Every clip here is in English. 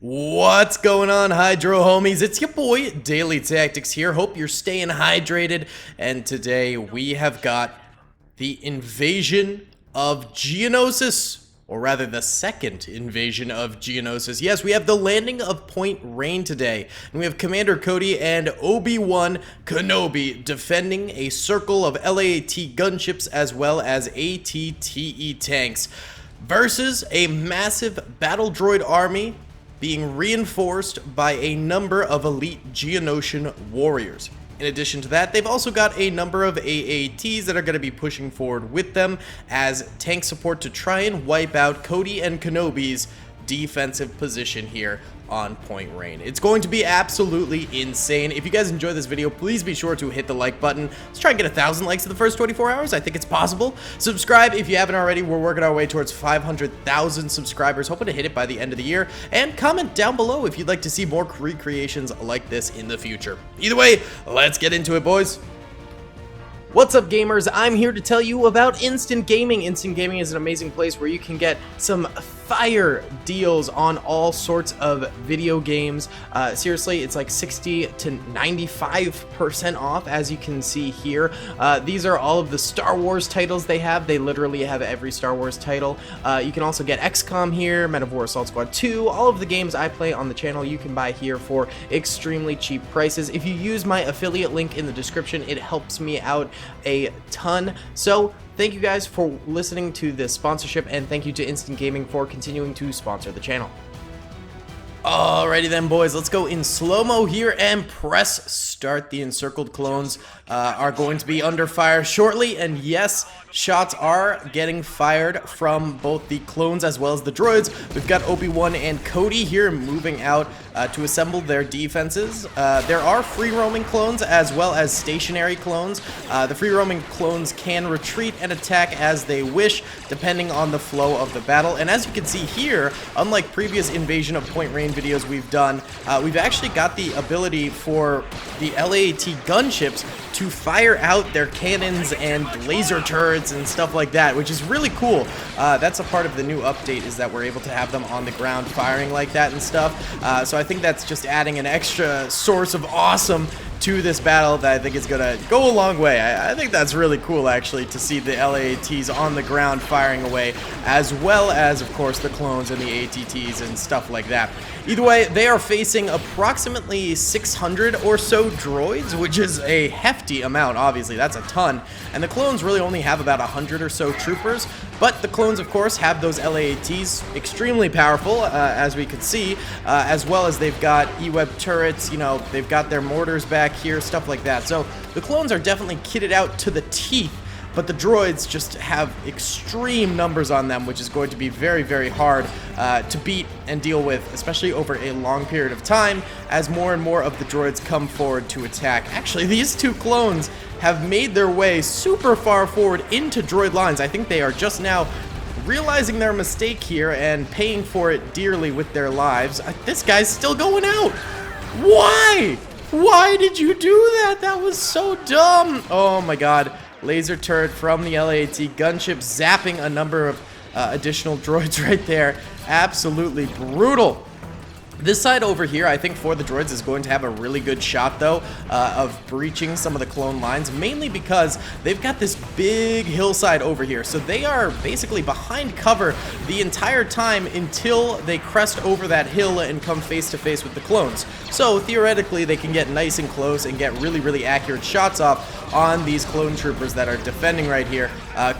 What's going on, Hydro homies? It's your boy, Daily Tactics here. Hope you're staying hydrated. And today we have got the invasion of Geonosis, or rather the second invasion of Geonosis. Yes, we have the landing of Point Rain today. And we have Commander Cody and Obi-Wan Kenobi defending a circle of LAAT gunships as well as ATTE tanks versus a massive battle droid army being reinforced by a number of elite Geonosian warriors. In addition to that, they've also got a number of AATs that are going to be pushing forward with them as tank support to try and wipe out Cody and Kenobi's defensive position here on Point Rain. It's going to be absolutely insane. If you guys enjoy this video, please be sure to hit the like button. Let's try and get 1,000 likes in the first 24 hours. I think it's possible. Subscribe if you haven't already. We're working our way towards 500,000 subscribers, hoping to hit it by the end of the year. And comment down below if you'd like to see more recreations like this in the future. Either way, let's get into it, boys. What's up, gamers? I'm here to tell you about Instant Gaming. Instant Gaming is an amazing place where you can get some fire deals on all sorts of video games. Seriously, it's like 60 to 95% off, as you can see here. These are all of the Star Wars titles they have. They literally have every Star Wars title. You can also get XCOM here, Men of War Assault Squad 2, all of the games I play on the channel you can buy here for extremely cheap prices. If you use my affiliate link in the description, it helps me out a ton. So thank you guys for listening to this sponsorship, and thank you to Instant Gaming for continuing to sponsor the channel. Alrighty then, boys, let's go in slow-mo here and press start. The encircled clones are going to be under fire shortly, and yes, shots are getting fired from both the clones as well as the droids. We've got Obi-Wan and Cody here moving out to assemble their defenses. There are free-roaming clones as well as stationary clones. The free-roaming clones can retreat and attack as they wish, depending on the flow of the battle. And as you can see here, unlike previous Invasion of Point Rain videos we've done, we've actually got the ability for the LAAT gunships to fire out their cannons and laser turrets and stuff like that, which is really cool. That's a part of the new update, is that we're able to have them on the ground firing like that and stuff. So I think that's just adding an extra source of awesome to this battle that I think is gonna go a long way. I think that's really cool, actually, to see the LAATs on the ground firing away, as well as, of course, the clones and the ATTs and stuff like that. Either way, they are facing approximately 600 or so droids, which is a hefty amount. Obviously, that's a ton. And the clones really only have about 100 or so troopers, but the clones, of course, have those LAATs, extremely powerful, as we could see, as well as they've got E-Web turrets, you know, they've got their mortars back here, stuff like that. So the clones are definitely kitted out to the teeth, but the droids just have extreme numbers on them, which is going to be very, very hard to beat and deal with, especially over a long period of time, as more and more of the droids come forward to attack. Actually, these two clones have made their way super far forward into droid lines. I think they are just now realizing their mistake here and paying for it dearly with their lives. This guy's still going out. Why? Why did you do that? That was so dumb. Oh my god. Laser turret from the LAAT gunship zapping a number of additional droids right there. Absolutely brutal. This side over here, I think, for the droids is going to have a really good shot, though, of breaching some of the clone lines, mainly because they've got this big hillside over here. So they are basically behind cover the entire time until they crest over that hill and come face to face with the clones. So theoretically, they can get nice and close and get really, really accurate shots off on these clone troopers that are defending right here.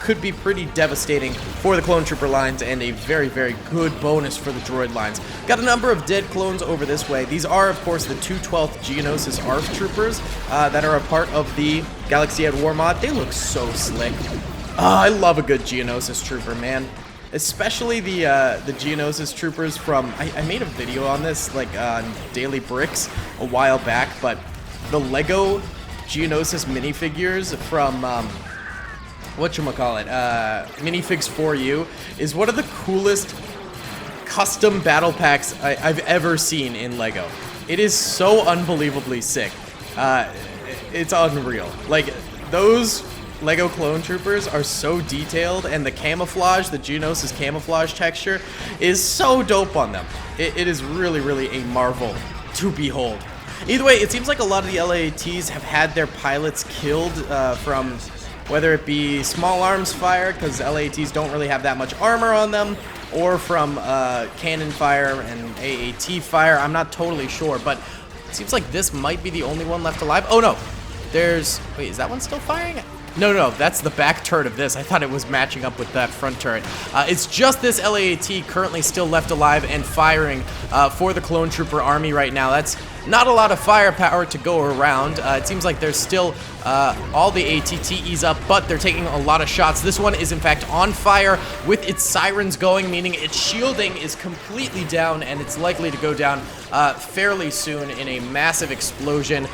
Could be pretty devastating for the clone trooper lines, and a very, very good bonus for the droid lines. Got a number of dead clones over this way. These are, of course, the 212th Geonosis ARF troopers that are a part of the Galaxy at War mod. They look so slick. I love a good Geonosis trooper, man. Especially the Geonosis troopers from... I made a video on this, like, on Daily Bricks a while back, but the Lego Geonosis minifigures from... whatchamacallit, Minifigs 4U is one of the coolest custom battle packs I've ever seen in LEGO. It is so unbelievably sick. It's unreal. Like, those Lego clone troopers are so detailed, and the camouflage, the Geonosis camouflage texture, is so dope on them. It is really, really a marvel to behold. Either way, it seems like a lot of the LAATs have had their pilots killed from whether it be small arms fire, because LAATs don't really have that much armor on them, or from cannon fire and AAT fire. I'm not totally sure, but it seems like this might be the only one left alive. Oh no, wait, is that one still firing? No, that's the back turret of this. I thought it was matching up with that front turret. It's just this LAAT currently still left alive and firing for the clone trooper army right now. That's not a lot of firepower to go around. It seems like there's still all the ATTEs up, but they're taking a lot of shots. This one is in fact on fire with its sirens going, meaning its shielding is completely down, and it's likely to go down fairly soon in a massive explosion.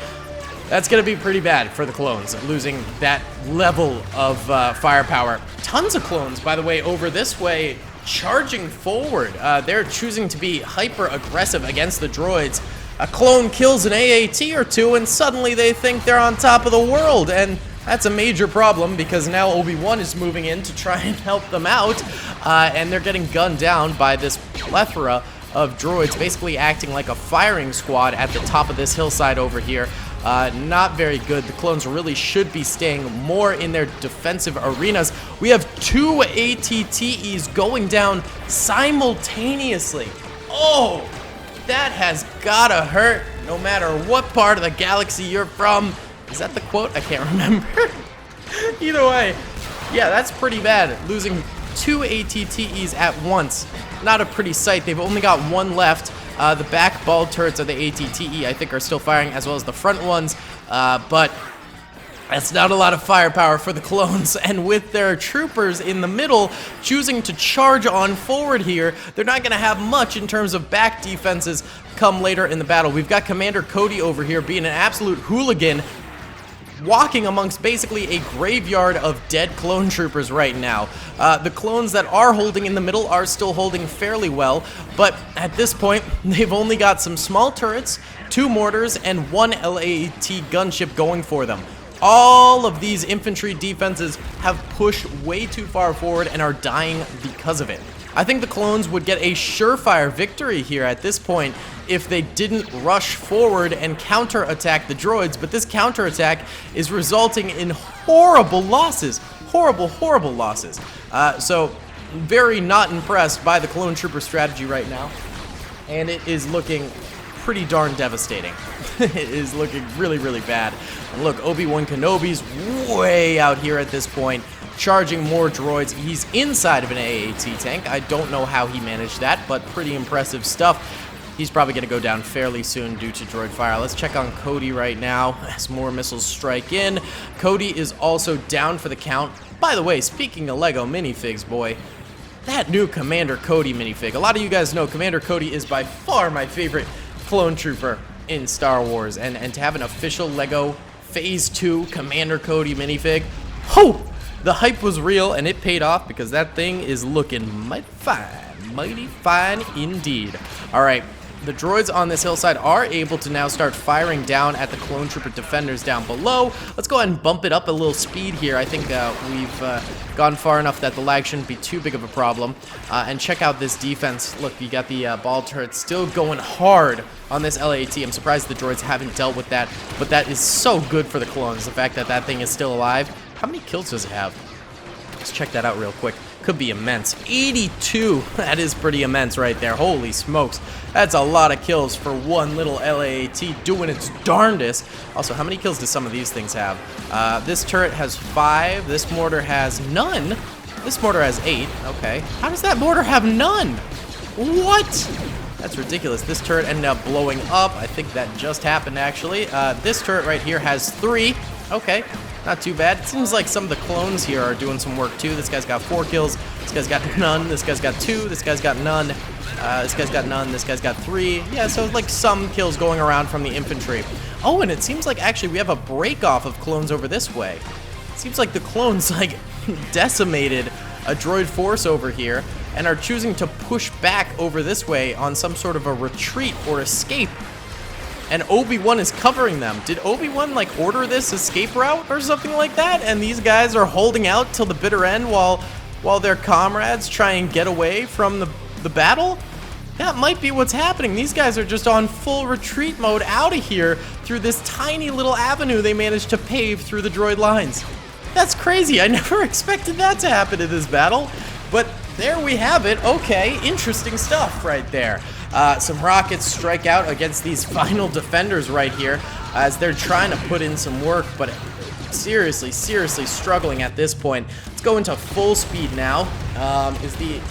That's going to be pretty bad for the clones, losing that level of firepower. Tons of clones, by the way, over this way, charging forward. They're choosing to be hyper-aggressive against the droids. A clone kills an AAT or two, and suddenly they think they're on top of the world, and that's a major problem because now Obi-Wan is moving in to try and help them out, and they're getting gunned down by this plethora of droids, basically acting like a firing squad at the top of this hillside over here. Not very good. The clones really should be staying more in their defensive arenas. We have two ATTEs going down simultaneously. Oh, that has gotta hurt no matter what part of the galaxy you're from. Is that the quote? I can't remember. Either way, yeah, that's pretty bad. Losing two ATTEs at once. Not a pretty sight. They've only got one left. The back ball turrets of the ATTE, I think, are still firing, as well as the front ones, but that's not a lot of firepower for the clones, and with their troopers in the middle choosing to charge on forward here, they're not going to have much in terms of back defenses come later in the battle. We've got Commander Cody over here being an absolute hooligan, walking amongst basically a graveyard of dead clone troopers right now. The clones that are holding in the middle are still holding fairly well, but at this point, they've only got some small turrets, 2 mortars, and 1 LAAT gunship going for them. All of these infantry defenses have pushed way too far forward and are dying because of it. I think the clones would get a surefire victory here at this point if they didn't rush forward and counterattack the droids, but this counterattack is resulting in horrible losses. Horrible losses. So, very not impressed by the clone trooper strategy right now, and it is looking pretty darn devastating. It is looking really bad. And look, Obi-Wan Kenobi's way out here at this point, charging more droids. He's inside of an AAT tank. I don't know how he managed that, but pretty impressive stuff. He's probably going to go down fairly soon due to droid fire. Let's check on Cody right now as more missiles strike in. Cody is also down for the count. By the way, speaking of Lego minifigs, boy, that new Commander Cody minifig. A lot of you guys know Commander Cody is by far my favorite clone trooper in Star Wars. And to have an official Lego Phase 2 Commander Cody minifig, ho! The hype was real, and it paid off because that thing is looking mighty fine indeed. All right, the droids on this hillside are able to now start firing down at the clone trooper defenders down below. Let's go ahead and bump it up a little speed here. I think we've gone far enough that the lag shouldn't be too big of a problem. And check out this defense. Look, you got the ball turret still going hard on this LAT. I'm surprised the droids haven't dealt with that, but that is so good for the clones, the fact that that thing is still alive. How many kills does it have? Let's check that out real quick. Could be immense. 82. That is pretty immense right there. Holy smokes. That's a lot of kills for one little LAAT doing its darndest. Also, how many kills do some of these things have? This turret has 5. This mortar has none. This mortar has 8. Okay. How does that mortar have none? What? That's ridiculous. This turret ended up blowing up. I think that just happened, actually. This turret right here has 3. Okay. Not too bad. It seems like some of the clones here are doing some work too. This guy's got 4 kills. This guy's got none. This guy's got 2. This guy's got none. This guy's got none. This guy's got 3. Yeah, so like some kills going around from the infantry. Oh, and it seems like actually we have a break off of clones over this way. It seems like the clones like decimated a droid force over here and are choosing to push back over this way on some sort of a retreat or escape. and Obi-Wan is covering them. Did Obi-Wan like order this escape route or something like that? And these guys are holding out till the bitter end while their comrades try and get away from the battle? That might be what's happening. These guys are just on full retreat mode out of here through this tiny little avenue they managed to pave through the droid lines. That's crazy. I never expected that to happen in this battle. But there we have it. Okay, interesting stuff right there. Some rockets strike out against these final defenders right here as they're trying to put in some work, but seriously struggling at this point. Let's go into full speed now. The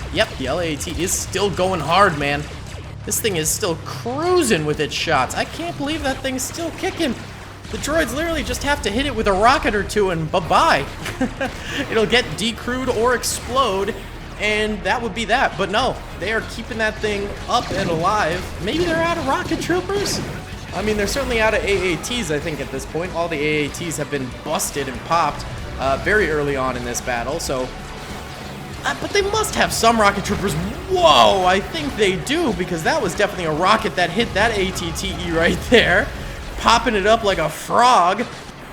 LAAT is still going hard, man. This thing is still cruising with its shots. I can't believe that thing's still kicking. The droids literally just have to hit it with a rocket or two and bye-bye. It'll get decrewed or explode, and that would be that. But no, they are keeping that thing up and alive. Maybe they're out of rocket troopers? I mean, they're certainly out of AATs, I think, at this point. All the AATs have been busted and popped very early on in this battle, so... but they must have some rocket troopers. Whoa, I think they do, because that was definitely a rocket that hit that ATTE right there. Popping it up like a frog.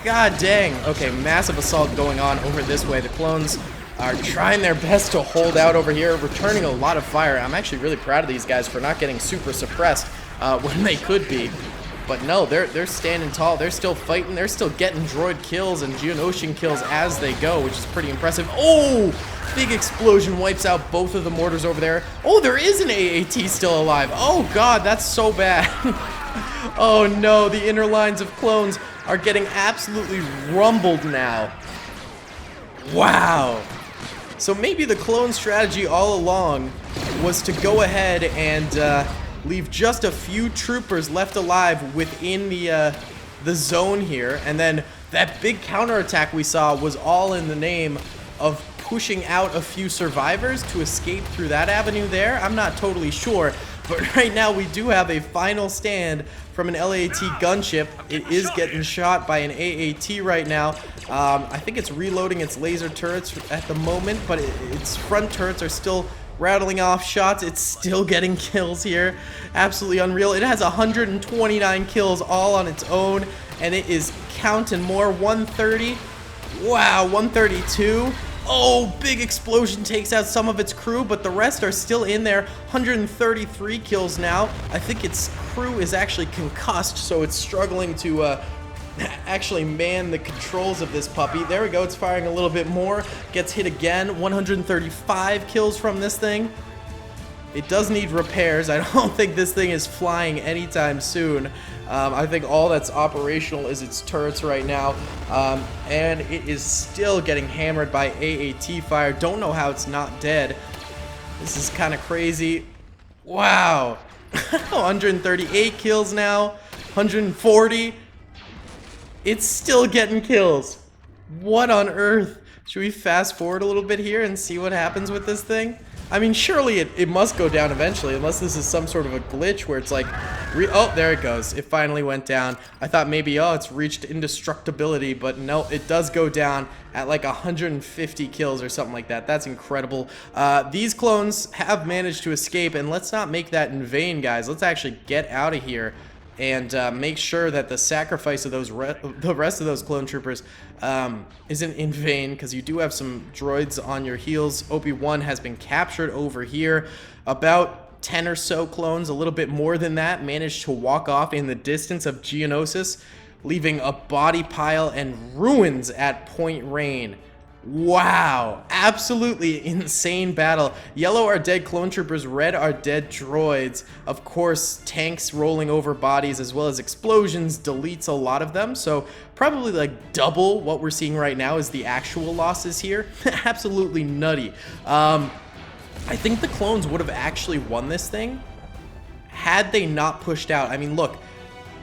God dang. Okay, massive assault going on over this way. The clones are trying their best to hold out over here, returning a lot of fire. I'm actually really proud of these guys for not getting super suppressed when they could be. But no, they're standing tall. They're still fighting. They're still getting droid kills and Geonosian kills as they go, which is pretty impressive. Oh, big explosion wipes out both of the mortars over there. Oh, there is an AAT still alive. Oh, God, that's so bad. Oh, no, the inner lines of clones are getting absolutely rumbled now. Wow. So maybe the clone strategy all along was to go ahead and... leave just a few troopers left alive within the zone here, and then that big counterattack we saw was all in the name of pushing out a few survivors to escape through that avenue there. I'm not totally sure, but right now we do have a final stand from an LAAT gunship. It is getting shot by an AAT right now. I think it's reloading its laser turrets at the moment, but its front turrets are still rattling off shots. It's still getting kills here. Absolutely unreal. It has 129 kills all on its own, and it is counting more. 130. Wow, 132. Oh, big explosion takes out some of its crew, but the rest are still in there. 133 kills now. I think its crew is actually concussed, so it's struggling to actually man the controls of this puppy. There we go, it's firing a little bit more. Gets hit again. 135 kills from this thing. It does need repairs. I don't think this thing is flying anytime soon. I think all that's operational is its turrets right now. And it is still getting hammered by AAT fire. Don't know how it's not dead. This is kind of crazy. Wow. 138 kills now. 140. It's still getting kills. What on earth? Should we fast forward a little bit here and see what happens with this thing? I mean, surely it must go down eventually, unless this is some sort of a glitch where it's like... oh, there it goes. It finally went down. I thought maybe, oh, it's reached indestructibility, but no, it does go down at like 150 kills or something like that. That's incredible. These clones have managed to escape, and let's not make that in vain, guys. Let's actually get out of here and make sure that the sacrifice of the rest of those clone troopers isn't in vain, because you do have some droids on your heels. Obi-Wan has been captured over here. About 10 or so clones, a little bit more than that, managed to walk off in the distance of Geonosis, leaving a body pile and ruins at Point Rain. Wow, absolutely insane battle. Yellow are dead clone troopers, red are dead droids. Of course, tanks rolling over bodies as well as explosions deletes a lot of them, so probably like double what we're seeing right now is the actual losses here. Absolutely nutty. I think the clones would have actually won this thing had they not pushed out. I mean, look,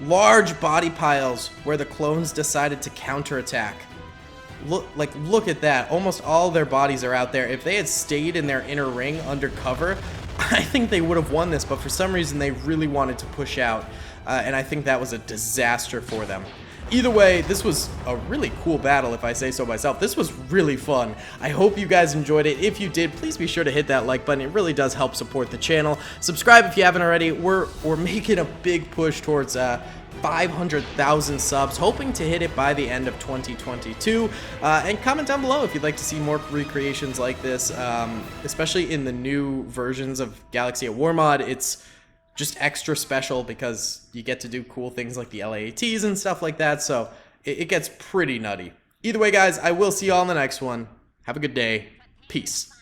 large body piles where the clones decided to counterattack. Look at that. Almost all their bodies are out there. If they had stayed in their inner ring undercover, I think they would have won this, but for some reason they really wanted to push out, and I think that was a disaster for them. Either way, this was a really cool battle, if I say so myself. This was really fun. I hope you guys enjoyed it. If you did, please be sure to hit that like button. It really does help support the channel. Subscribe if you haven't already. We're making a big push towards 500,000 subs, hoping to hit it by the end of 2022. And comment down below if you'd like to see more recreations like this, especially in the new versions of Galaxy at War mod. It's just extra special because you get to do cool things like the LAATs and stuff like that, so it gets pretty nutty. Either way, guys, I will see you all in the next one. Have a good day. Peace.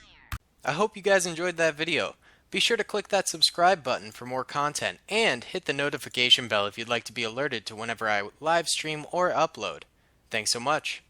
I hope you guys enjoyed that video. Be sure to click that subscribe button for more content and hit the notification bell if you'd like to be alerted to whenever I live stream or upload. Thanks so much.